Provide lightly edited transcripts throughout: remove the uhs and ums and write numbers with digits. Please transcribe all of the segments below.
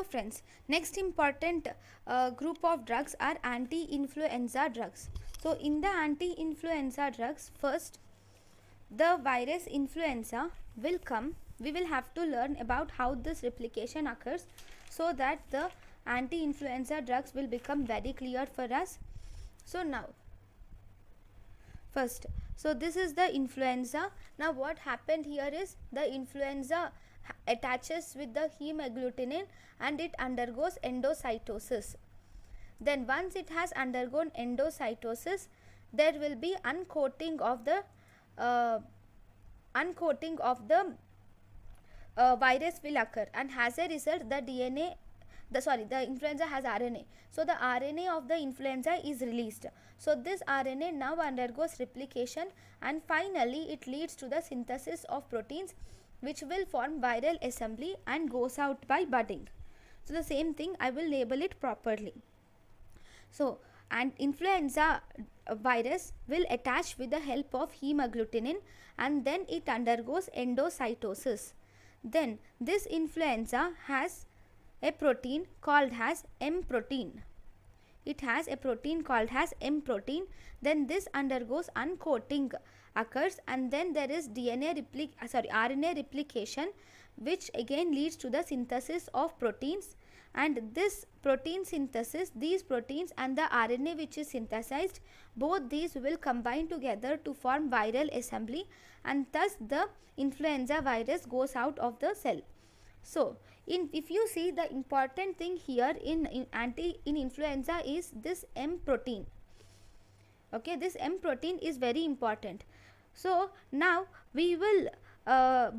Friends, next important group of drugs are anti-influenza drugs. So in the anti-influenza drugs, first the virus influenza will come. We will have to learn about how this replication occurs so that the anti-influenza drugs will become very clear for us. So now first, so this is the influenza. Now what happened here is the influenza attaches with the hemagglutinin and it undergoes endocytosis. Then once it has undergone endocytosis, there will be uncoating of the virus will occur, and as a result the influenza has RNA. So the RNA of the influenza is released. So this RNA now undergoes replication and finally it leads to the synthesis of proteins which will form viral assembly and goes out by budding. So the same thing, I will label it properly. So, and influenza virus will attach with the help of hemagglutinin and then it undergoes endocytosis. Then this influenza has a protein called as M protein. It has a protein called as M protein. Then this undergoes uncoating occurs and then there is RNA replication, which again leads to the synthesis of proteins, and this protein synthesis, these proteins and the RNA which is synthesized, both these will combine together to form viral assembly and thus the influenza virus goes out of the cell. So if you see, the important thing here in influenza is this M protein. Okay, this M protein is very important. So now we will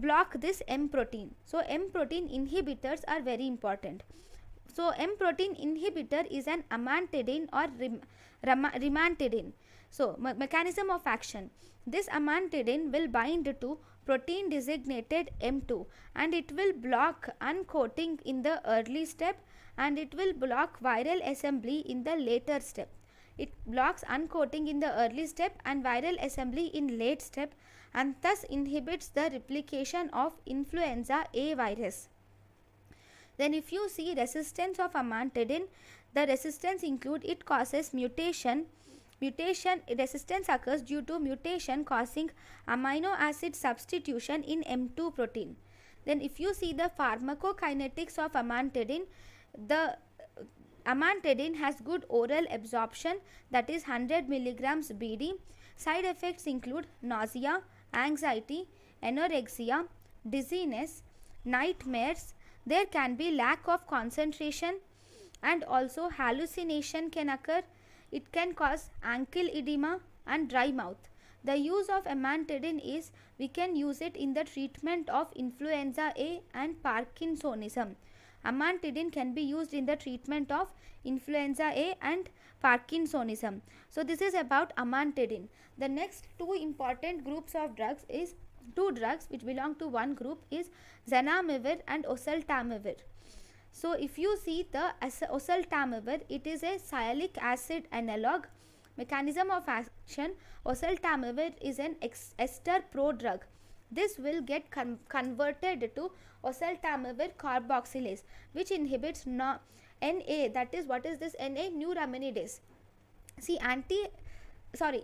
block this M protein. So M protein inhibitors are very important. So M protein inhibitor is an amantadine or rimantadine. So mechanism of action: this amantadine will bind to protein designated M2 and it will block uncoating in the early step and it will block viral assembly in the later step. It blocks uncoating in the early step and viral assembly in late step and thus inhibits the replication of influenza A virus. Then if you see resistance of amantadine, the resistance include it causes mutation. Resistance occurs due to mutation causing amino acid substitution in M2 protein. Then if you see the pharmacokinetics of amantadine, the amantadine has good oral absorption, that is 100 milligrams BD. Side effects include nausea, anxiety, anorexia, dizziness, nightmares. There can be lack of concentration and also hallucination can occur. It can cause ankle edema and dry mouth. The use of amantadine is, we can use it in the treatment of influenza A and Parkinsonism. Amantadine can be used in the treatment of influenza A and Parkinsonism. So this is about amantadine. The next two important groups of drugs is, two drugs which belong to one group is zanamivir and oseltamivir. So if you see the oseltamivir, it is a sialic acid analog. Mechanism of action: oseltamivir is an ester prodrug. This will get converted to oseltamivir carboxylase, which inhibits NA. That is, what is this NA? Neuraminidase. See,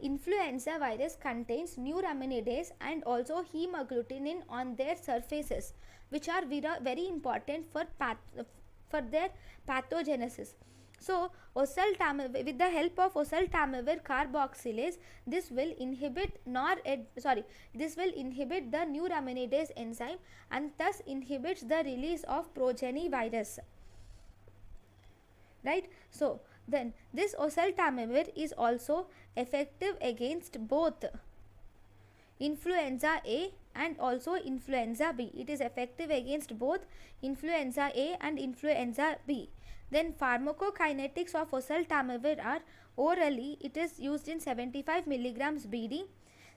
influenza virus contains neuraminidase and also hemagglutinin on their surfaces, which are very important for their pathogenesis. So oseltamivir, with the help of oseltamivir carboxylase, this will inhibit the neuraminidase enzyme and thus inhibits the release of progeny virus. Right? So then this oseltamivir is also effective against both influenza A and also influenza B. It is effective against both influenza A and influenza B. Then pharmacokinetics of oseltamivir are: orally it is used in 75 milligrams BD.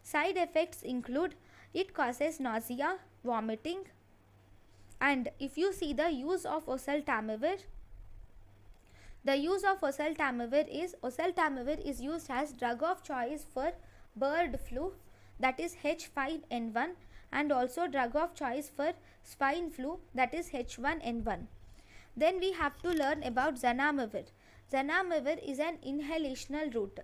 Side effects include, it causes nausea, vomiting, and if you see the use of oseltamivir, oseltamivir is used as drug of choice for bird flu, that is H5N1, and also drug of choice for swine flu, that is H1N1. Then we have to learn about zanamivir. Zanamivir is an inhalational route.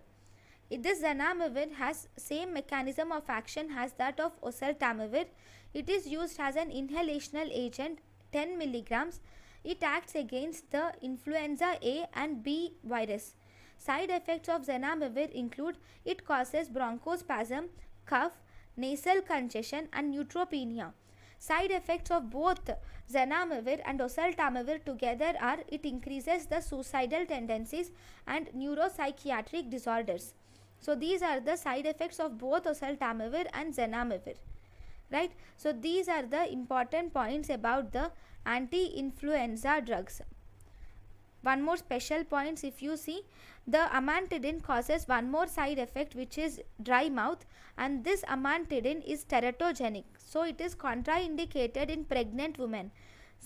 This zanamivir has same mechanism of action as that of oseltamivir. It is used as an inhalational agent, 10 milligrams. It acts against the influenza A and B virus. Side effects of zanamivir include it causes bronchospasm, cough, nasal congestion and neutropenia. Side effects of both zanamivir and oseltamivir together are it increases the suicidal tendencies and neuropsychiatric disorders. So these are the side effects of both oseltamivir and zanamivir, right? So these are the important points about the anti-influenza drugs. One more special points, if you see, the amantadine causes one more side effect, which is dry mouth, and this amantadine is teratogenic, so it is contraindicated in pregnant women.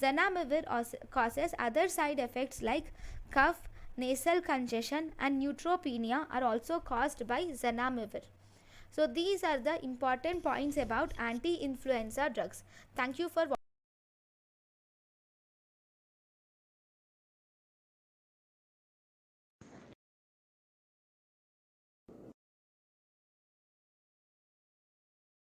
Zanamivir causes other side effects like cough, nasal congestion and neutropenia are also caused by zanamivir. So these are the important points about anti-influenza drugs. Thank you for watching.